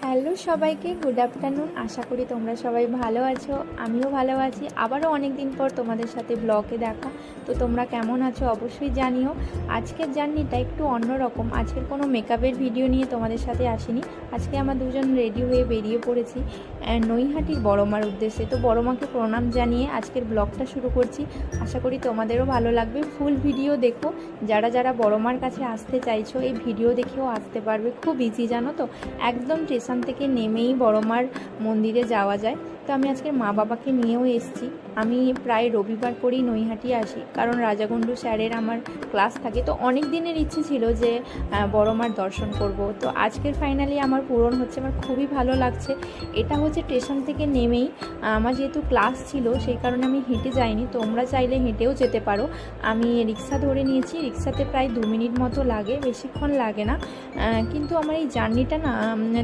Hello সবাইকে, good afternoon. আশা করি তোমরা সবাই ভালো আছো, আমিও ভালো আছি। আবারও অনেক দিন পর তোমাদের সাথে ব্লগে দেখা। তো তোমরা কেমন আছো অবশ্যই জানিও। আজকের জার্নিটা একটু অন্যরকম। আজকের কোনো মেকআপের ভিডিও নিয়ে তোমাদের সাথে আসিনি। আজকে আমরা দুজন রেডি হয়ে বেরিয়ে পড়েছি নৈহাটির বড়মার উদ্দেশ্যে। তো বড়মাকে প্রণাম জানিয়ে আজকের ব্লগটা শুরু করছি। আশা করি তোমাদেরও ভালো লাগবে। ফুল ভিডিও দেখো। যারা যারা বড়মার কাছে আসতে চাইছো এই ভিডিও দেখেও আসতে পারবে। খুব ইজি, জানো তো, একদম স্টেশন থেকে নেমেই বড়মার মন্দিরে যাওয়া যায়। তো আমি আজকে মা বাবাকে নিয়েও এসেছি। আমি প্রায় রবিবার করেই নৈহাটি আসি, কারণ রাজাগন্ডু স্যারের আমার ক্লাস থাকে। তো অনেক দিনের ইচ্ছে ছিল যে বড়মার দর্শন করব। তো আজকের ফাইনালি আমার পূরণ হচ্ছে, আমার খুবই ভালো লাগছে। এটা হচ্ছে স্টেশন থেকে নেমেই, আমার যেহেতু ক্লাস ছিল সেই কারণে আমি হেঁটে যাইনি। তোমরা চাইলে হেঁটেও যেতে পারো। আমি রিক্সা ধরে নিয়েছি। রিক্সাতে প্রায় 2 মিনিট মতো লাগে, বেশিক্ষণ লাগে না। কিন্তু আমার এই জার্নিটা না